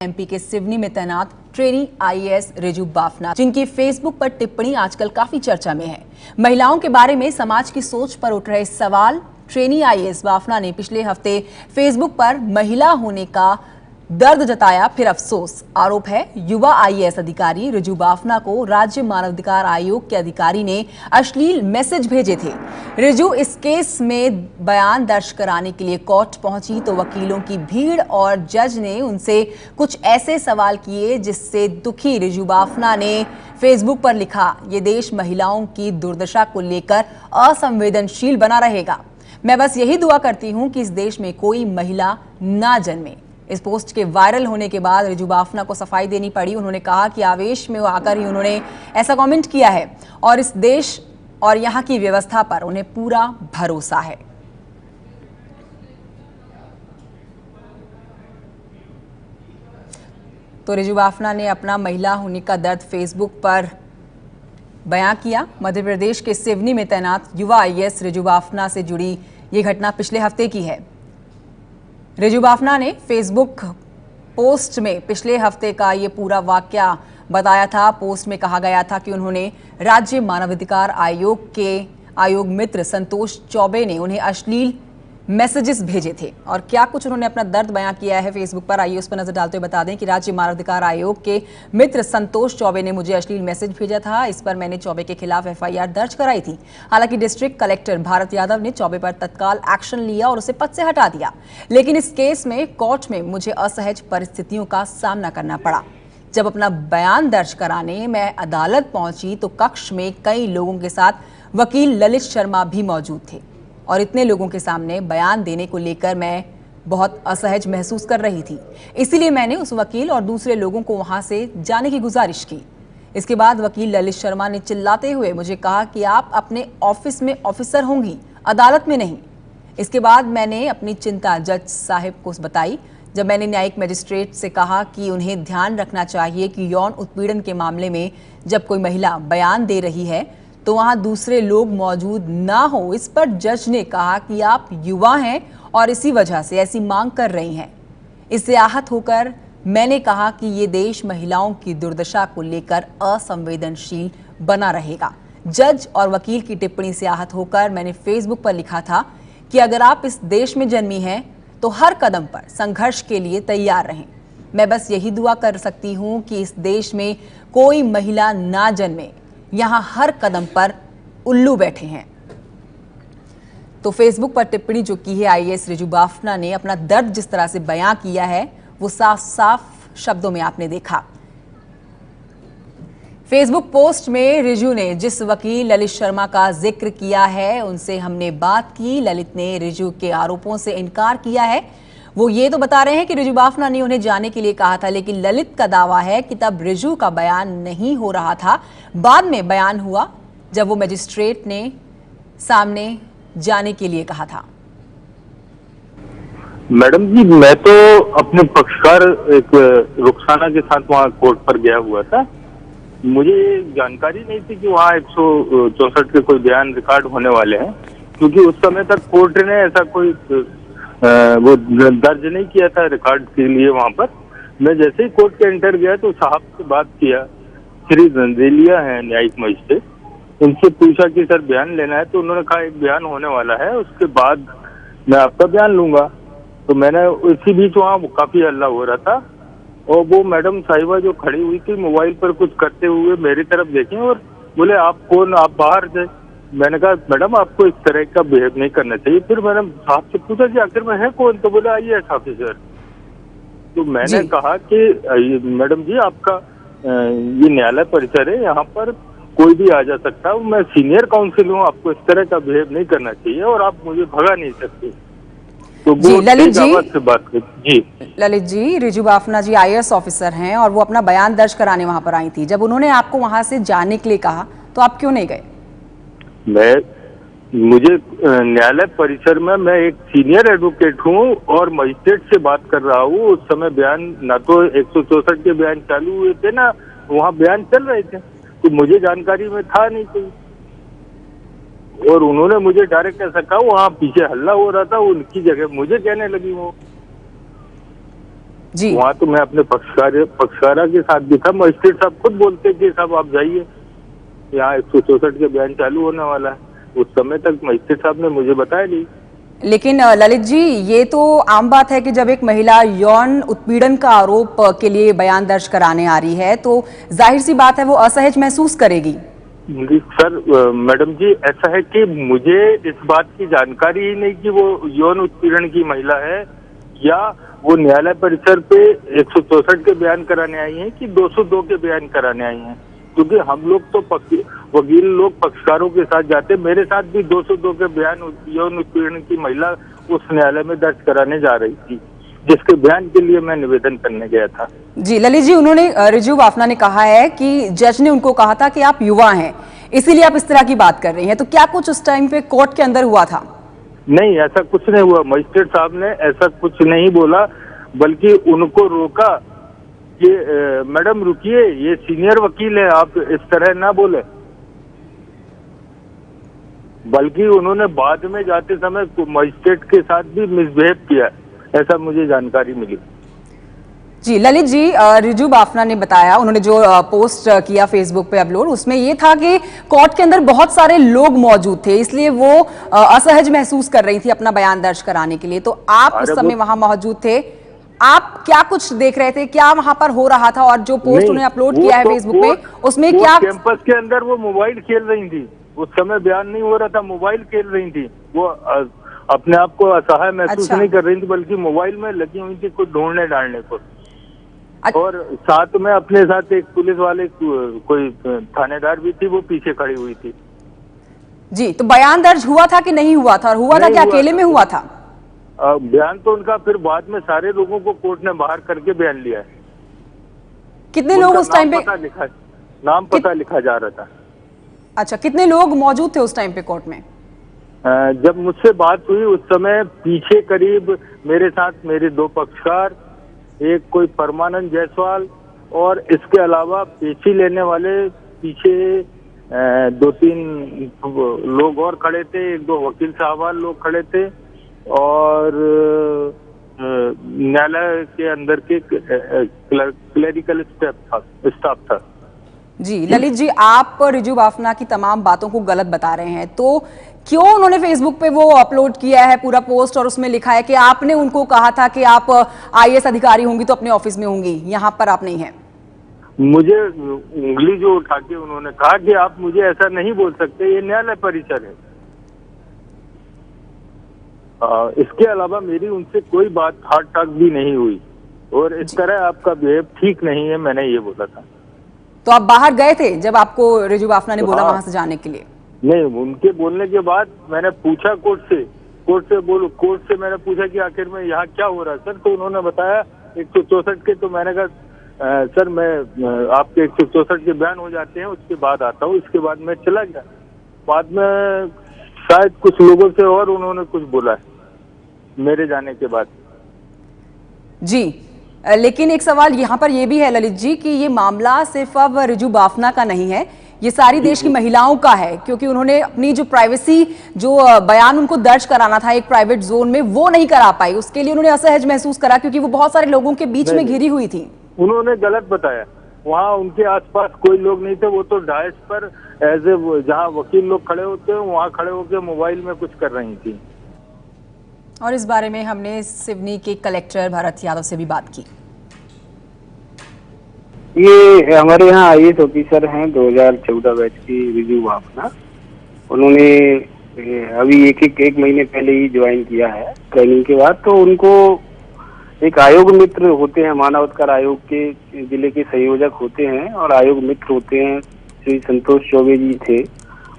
MP के सिवनी में तैनात ट्रेनी आईएएस रिजू बाफना, जिनकी फेसबुक पर टिप्पणी आजकल काफी चर्चा में है। महिलाओं के बारे में समाज की सोच पर उठ रहे सवाल। ट्रेनी आईएएस बाफना ने पिछले हफ्ते फेसबुक पर महिला होने का दर्द जताया, फिर अफसोस। आरोप है युवा आईएएस अधिकारी रिजू बाफना को राज्य मानवाधिकार आयोग के अधिकारी ने अश्लील मैसेज भेजे थे। रिजू इस केस में बयान दर्ज कराने के लिए कोर्ट पहुंची तो वकीलों की भीड़ और जज ने उनसे कुछ ऐसे सवाल किए जिससे दुखी रिजू बाफना ने फेसबुक पर लिखा, ये देश महिलाओं की दुर्दशा को लेकर असंवेदनशील बना रहेगा। मैं बस यही दुआ करती हूं कि इस देश में कोई महिला ना जन्मे। इस पोस्ट के वायरल होने के बाद रिजू बाफना को सफाई देनी पड़ी। उन्होंने कहा कि आवेश में आकर ही उन्होंने ऐसा कमेंट किया है और इस देश और यहां की व्यवस्था पर उन्हें पूरा भरोसा है। तो रिजू बाफना ने अपना महिला होने का दर्द फेसबुक पर बयां किया। मध्य प्रदेश के सिवनी में तैनात युवा आईएएस रिजू बाफना से जुड़ी ये घटना पिछले हफ्ते की है। रिजू बाफना ने फेसबुक पोस्ट में पिछले हफ्ते का ये पूरा वाकया बताया था। पोस्ट में कहा गया था कि उन्होंने राज्य मानवाधिकार आयोग के आयोग मित्र संतोष चौबे ने उन्हें अश्लील मैसेजेस भेजे थे और क्या कुछ उन्होंने अपना दर्द बयां किया है फेसबुक पर। आइए उस पर नजर डालते हुए बता दें कि राज्य मानवाधिकार आयोग के मित्र संतोष चौबे ने मुझे अश्लील मैसेज भेजा था। इस पर मैंने चौबे के खिलाफ एफआईआर दर्ज कराई थी। हालांकि डिस्ट्रिक्ट कलेक्टर भारत यादव ने चौबे पर तत्काल एक्शन लिया और उसे पद से हटा दिया, लेकिन इस केस में कोर्ट में मुझे असहज परिस्थितियों का सामना करना पड़ा। जब अपना बयान दर्ज कराने मैं अदालत पहुंची तो कक्ष में कई लोगों के साथ वकील ललित शर्मा भी मौजूद थे और इतने लोगों के सामने बयान देने को लेकर मैं बहुत असहज महसूस कर रही थी। इसीलिए मैंने उस वकील और दूसरे लोगों को वहां से जाने की गुजारिश की। इसके बाद वकील ललित शर्मा ने चिल्लाते हुए मुझे कहा कि आप अपने ऑफिस में ऑफिसर होंगी, अदालत में नहीं। इसके बाद मैंने अपनी चिंता जज साहिब को बताई। जब मैंने न्यायिक मजिस्ट्रेट से कहा कि उन्हें ध्यान रखना चाहिए कि यौन उत्पीड़न के मामले में जब कोई महिला बयान दे रही है तो वहां दूसरे लोग मौजूद ना हो। इस पर जज ने कहा कि आप युवा हैं और इसी वजह से ऐसी मांग कर रही हैं। इससे आहत होकर मैंने कहा कि ये देश महिलाओं की दुर्दशा को लेकर असंवेदनशील बना रहेगा। जज और वकील की टिप्पणी से आहत होकर मैंने फेसबुक पर लिखा था कि अगर आप इस देश में जन्मी हैं तो हर कदम पर संघर्ष के लिए तैयार रहें। मैं बस यही दुआ कर सकती हूं कि इस देश में कोई महिला ना जन्मे। यहां हर कदम पर उल्लू बैठे हैं। तो फेसबुक पर टिप्पणी जो की है आईएएस रिजू बाफना ने, अपना दर्द जिस तरह से बयां किया है वो साफ साफ शब्दों में आपने देखा। फेसबुक पोस्ट में रिजू ने जिस वकील ललित शर्मा का जिक्र किया है उनसे हमने बात की। ललित ने रिजू के आरोपों से इनकार किया है। वो ये तो बता रहे हैं कि रिजू बाफना ने उन्हें जाने के लिए कहा था, लेकिन ललित का दावा है कि तब रिजू का बयान नहीं हो रहा था। बाद में बयान हुआ जब वो मजिस्ट्रेट ने सामने जाने के लिए कहा था। मैडम जी, मैं तो अपने पक्षकार एक रुखसाना के साथ वहाँ कोर्ट पर गया हुआ था। मुझे जानकारी नहीं थी कि वहाँ 164 के कोई बयान रिकॉर्ड होने वाले हैं, क्योंकि उस समय तक कोर्ट ने ऐसा कोई वो दर्ज नहीं किया था रिकॉर्ड के लिए। वहाँ पर मैं जैसे ही कोर्ट के एंटर गया तो साहब से बात किया, श्री रंदेलिया है न्यायिक मजिस्ट्रेट, उनसे पूछा कि सर बयान लेना है, तो उन्होंने कहा एक बयान होने वाला है, उसके बाद मैं आपका बयान लूंगा। तो मैंने इसी बीच वहाँ काफी हल्ला हो रहा था और वो मैडम साहिबा जो खड़ी हुई थी मोबाइल पर कुछ करते हुए मेरी तरफ देखें और बोले आप कौन, आप बाहर से। मैंने कहा मैडम आपको इस तरह का बिहेव नहीं करना चाहिए। फिर मैंने साहब से पूछा कि आखिर में है कौन, तो बोले आईएएस ऑफिसर। तो मैंने कहा कि मैडम जी आपका ये न्यायालय परिसर है, यहाँ पर कोई भी आ जा सकता है, मैं सीनियर काउंसिल हूँ, आपको इस तरह का बिहेव नहीं करना चाहिए और आप मुझे भगा नहीं सकते। तो जी ललित जी, से बात कर जी ललित जी, रिजू बाफना जी आईएएस ऑफिसर हैं और वो अपना बयान दर्ज कराने वहां पर आई थी। जब उन्होंने आपको वहां से जाने के लिए कहा तो आप क्यों नहीं गए? मुझे न्यायालय परिसर में मैं एक सीनियर एडवोकेट हूँ और मजिस्ट्रेट से बात कर रहा हूँ। उस समय बयान ना तो 164 के बयान चालू हुए थे ना वहाँ बयान चल रहे थे, तो मुझे जानकारी में था नहीं कोई। और उन्होंने मुझे डायरेक्ट ऐसा कहा, वहाँ पीछे हल्ला हो रहा था, उनकी जगह मुझे कहने लगी वो। जी। वहाँ तो मैं अपने पक्षकारा के साथ भी था। मजिस्ट्रेट साहब खुद बोलते कि साहब आप जाइए, यहाँ 164 के बयान चालू होने वाला है। उस समय तक मजिस्ट्रेट साहब ने मुझे बताया नहीं। लेकिन ललित जी, ये तो आम बात है कि जब एक महिला यौन उत्पीड़न का आरोप के लिए बयान दर्ज कराने आ रही है तो जाहिर सी बात है वो असहज महसूस करेगी। सर मैडम जी, ऐसा है कि मुझे इस बात की जानकारी ही नहीं कि वो यौन उत्पीड़न की महिला है या वो न्यायालय परिसर पे 164 के बयान कराने आई हैं कि 202 के बयान कराने आई हैं। क्योंकि हम लोग तो वकील लोग पक्षकारों के साथ जाते, मेरे साथ भी 202 के बयान यौन उत्पीड़न की महिला उस न्यायालय में दर्ज कराने जा रही थी, जिसके बयान के लिए मैं निवेदन करने गया था। जी ललित जी, उन्होंने रिजू बाफना ने कहा है कि जज ने उनको कहा था कि आप युवा हैं, इसीलिए आप इस तरह की बात कर रही हैं। तो क्या कुछ उस टाइम पे कोर्ट के अंदर हुआ था? नहीं, ऐसा कुछ नहीं हुआ। मजिस्ट्रेट साहब ने ऐसा कुछ नहीं बोला, बल्कि उनको रोका कि मैडम रुकिए, ये सीनियर वकील है, आप इस तरह ना बोले। बल्कि उन्होंने बाद में जाते समय मजिस्ट्रेट के साथ भी मिसबिहेव किया, ऐसा मुझे जानकारी मिली। जी ललित जी, रिजू बाफना ने बताया, उन्होंने जो पोस्ट किया फेसबुक पे अपलोड, उसमें ये था कि कोर्ट के अंदर बहुत सारे लोग मौजूद थे, इसलिए वो असहज महसूस कर रही थी अपना बयान दर्ज कराने के लिए। तो आप उस समय वहां मौजूद थे, आप क्या कुछ देख रहे थे, क्या वहां पर हो रहा था? और जो पोस्ट उन्होंने अपलोड किया है फेसबुक पे, उसमें क्या कैंपस के अंदर वो मोबाइल खेल रही थी, उस समय बयान नहीं हो रहा था, मोबाइल खेल रही थी। वो अपने आप को असहाय महसूस नहीं कर रही थी, बल्कि मोबाइल में लगी हुई थी कुछ ढूंढने डालने को। और साथ में अपने साथ एक पुलिस वाले कोई थानेदार भी थी, वो पीछे खड़ी हुई थी। जी, तो बयान दर्ज हुआ था कि नहीं हुआ था? और हुआ था क्या अकेले में हुआ था? बयान तो उनका फिर बाद में सारे लोगों को कोर्ट ने बाहर करके बयान लिया है। कितने लोग उस टाइम पे? नाम पता लिखा जा रहा था। अच्छा, कितने लोग मौजूद थे उस टाइम पे कोर्ट में? जब मुझसे बात हुई उस समय पीछे करीब मेरे साथ मेरे 2 पक्षकार, एक कोई परमानंद जायसवाल, और इसके अलावा पेशी लेने वाले पीछे 2-3 लोग और खड़े थे, 1-2 वकील साहबान लोग खड़े थे, और न्यायालय के अंदर के क्लरिकल स्टाफ था। जी ललित जी, आप रिजू बाफना की तमाम बातों को गलत बता रहे हैं, तो क्यों उन्होंने फेसबुक पे वो अपलोड किया है पूरा पोस्ट, और उसमें लिखा है कि आपने उनको कहा था कि आप आईएएस अधिकारी होंगी तो अपने ऑफिस में होंगी, यहाँ पर आप नहीं हैं? मुझे उंगली जो उठा के उन्होंने कहा कि आप मुझे ऐसा नहीं बोल सकते, ये न्यायालय परिसर है। इसके अलावा मेरी उनसे कोई बात हार्ड टॉक भी नहीं हुई, और इस तरह आपका बिहेव ठीक नहीं है, मैंने ये बोला था। तो आप बाहर गए थे जब आपको रिजू बाफना ने बोला वहां से जाने के लिए? नहीं, उनके बोलने के बाद मैंने पूछा कोर्ट से मैंने पूछा कि आखिर में यहाँ क्या हो रहा है सर। तो उन्होंने बताया 164 के। तो मैंने कहा सर मैं आपके 164 के बयान हो जाते हैं, उसके बाद आता हूँ। इसके बाद मैं चला गया। बाद में शायद कुछ लोगों से और उन्होंने कुछ बोला है मेरे जाने के बाद। जी, लेकिन एक सवाल यहाँ पर यह भी है ललित जी कि ये मामला सिर्फ अब रिजू बाफना का नहीं है, ये सारी देश की महिलाओं का है, क्योंकि उन्होंने अपनी जो प्राइवेसी, जो बयान उनको दर्ज कराना था एक प्राइवेट जोन में, वो नहीं करा पाई। उसके लिए उन्होंने असहज महसूस करा, क्योंकि वो बहुत सारे लोगों के बीच में घिरी हुई थी। उन्होंने गलत बताया, वहाँ उनके आसपास कोई लोग नहीं थे, वो तो डायस पर एज ए जहाँ वकील लोग खड़े होते हैं वहाँ खड़े होकर मोबाइल में कुछ कर रही थी। और इस बारे में हमने सिवनी के कलेक्टर भरत यादव से भी बात की। ये हमारे यहाँ आईएएस ऑफिसर हैं 2014 बैच की रिजू बाफना। उन्होंने अभी एक महीने पहले ही ज्वाइन किया है ट्रेनिंग के बाद। तो उनको एक आयोग मित्र होते हैं, मानव अधिकार आयोग के जिले के संयोजक होते हैं, और आयोग मित्र होते हैं श्री संतोष चौबे जी थे।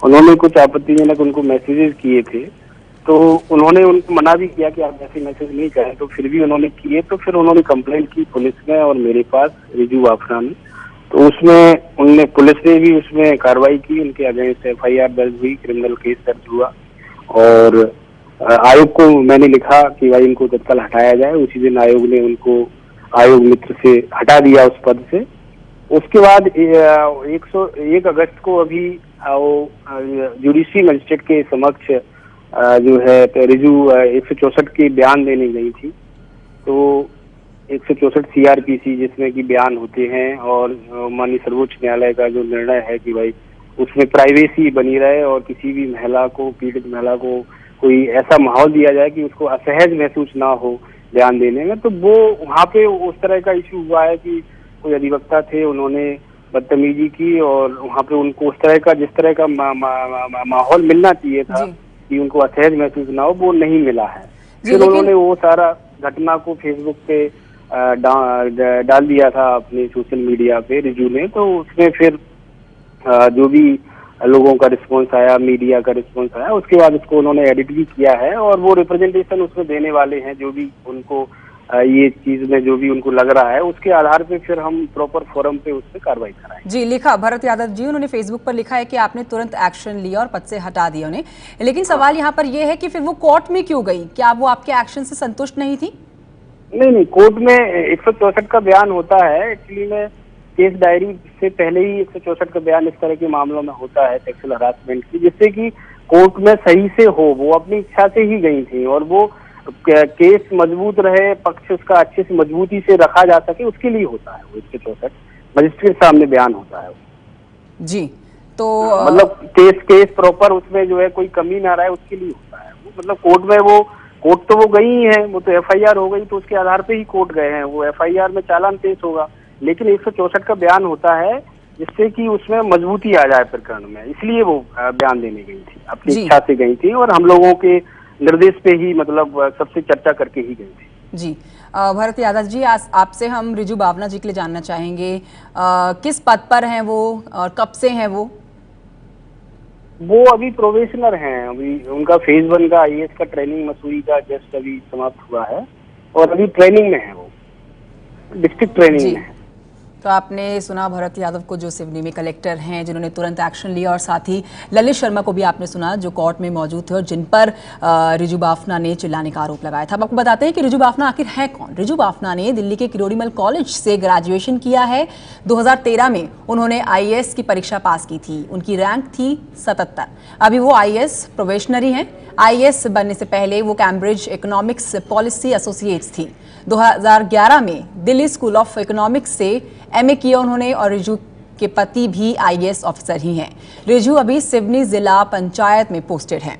उन्होंने कुछ आपत्तिजनक उनको मैसेजेस किए थे, तो उन्होंने उनको मना भी किया कि आप ऐसे मैसेज नहीं करें, तो फिर भी उन्होंने किए। तो फिर उन्होंने कंप्लेंट की पुलिस में और मेरे पास रिजू बाफना ने। तो उसमें पुलिस ने भी उसमें कार्रवाई की, उनके अगेंस्ट एफआईआर दर्ज हुई, क्रिमिनल केस दर्ज हुआ, और आयोग को मैंने लिखा कि भाई इनको तत्काल हटाया जाए। उसी दिन आयोग ने उनको आयोग मित्र से हटा दिया उस पद से। उसके बाद 1 अगस्त को अभी जुडिशरी मजिस्ट्रेट के समक्ष जो है रिजू 164 की बयान देने गई थी। तो 164 CRPC जिसमें कि बयान होते हैं, और माननीय सर्वोच्च न्यायालय का जो निर्णय है कि भाई उसमें प्राइवेसी बनी रहे और किसी भी महिला को, पीड़ित महिला को कोई ऐसा माहौल दिया जाए कि उसको असहज महसूस ना हो बयान देने में, तो वो वहाँ पे उस तरह का इशू हुआ है कि कोई अधिवक्ता थे, उन्होंने बदतमीजी की और वहाँ पे उनको उस तरह का, जिस तरह का माहौल मिलना चाहिए था कि उनको असहज महसूस ना हो, वो नहीं मिला है। फिर उन्होंने वो सारा घटना को फेसबुक पे डाल दिया था अपने सोशल मीडिया पे, रिजू ने, तो उसमें फिर जो भी लोगों का रिस्पांस आया, मीडिया का रिस्पांस आया, उसके बाद उसको उन्होंने एडिट भी किया है और वो रिप्रेजेंटेशन उसमें देने वाले हैं, जो भी उनको ये चीज में जो भी उनको लग रहा है, उसके आधार पे फिर हम प्रॉपर फोरम पे उस पर कार्रवाई कराएंगे। जी, लिखा भरत यादव जी, उन्होंने फेसबुक पर लिखा है कि आपने तुरंत एक्शन लिया और पद से हटा दिया उन्हें, लेकिन सवाल यहाँ पर यह है कि फिर वो कोर्ट में क्यों गई? क्या वो आपके एक्शन से संतुष्ट नहीं थी? नहीं, कोर्ट में 164 का बयान होता है। एक्चुअली में केस डायरी से पहले ही 164 का बयान इस तरह के मामलों में होता है सेक्सुअल हरासमेंट की, जिससे कि कोर्ट में सही से हो। वो अपनी इच्छा से ही गई थी और वो केस मजबूत रहे, पक्ष उसका अच्छे से मजबूती से रखा जा सके, उसके लिए होता है वो 164, मजिस्ट्रेट सामने बयान होता है जी। तो मतलब केस प्रॉपर उसमें जो है कोई कमी ना रहे, उसके लिए होता है वो। मतलब कोर्ट में कोर्ट तो वो गई ही है, वो तो FIR हो गई, तो उसके आधार पे ही कोर्ट गए हैं। वो FIR में चालान पेश होगा, लेकिन 164 का बयान होता है जिससे कि उसमें मजबूती आ जाए प्रकरण में, इसलिए वो बयान देने गई थी, अपनी इच्छा से गई थी और हम लोगों के निर्देश पे ही, मतलब सबसे चर्चा करके ही गई थी। जी, भरत यादव जी, आपसे हम रिजू भावना जी के लिए जानना चाहेंगे, किस पद पर हैं वो और कब से हैं वो? वो अभी प्रोबेशनर हैं, अभी उनका फेज 1 का IAS का ट्रेनिंग मसूरी का जस्ट अभी समाप्त हुआ है और अभी ट्रेनिंग में है, वो डिस्ट्रिक्ट ट्रेनिंग में है। तो आपने सुना भरत यादव को, जो सिवनी में कलेक्टर हैं, जिन्होंने तुरंत एक्शन लिया, और साथ ही ललित शर्मा को भी आपने सुना, जो कोर्ट में मौजूद थे और जिन पर रिजू बाफना ने चिल्लाने का आरोप लगाया था। अब आपको बताते हैं कि रिजू बाफना आखिर है कौन। रिजू बाफना ने दिल्ली के किरोड़ीमल कॉलेज से ग्रेजुएशन किया है। 2013 में उन्होंने IAS की परीक्षा पास की थी, उनकी रैंक थी 77। अभी वो IAS प्रोबेशनरी हैं। IAS बनने से पहले वो कैम्ब्रिज इकोनॉमिक्स पॉलिसी एसोसिएट्स थी। 2011 में दिल्ली स्कूल ऑफ इकोनॉमिक्स से MA किया उन्होंने, और रिजू के पति भी IAS ऑफिसर ही हैं। रिजू अभी सिवनी जिला पंचायत में पोस्टेड हैं।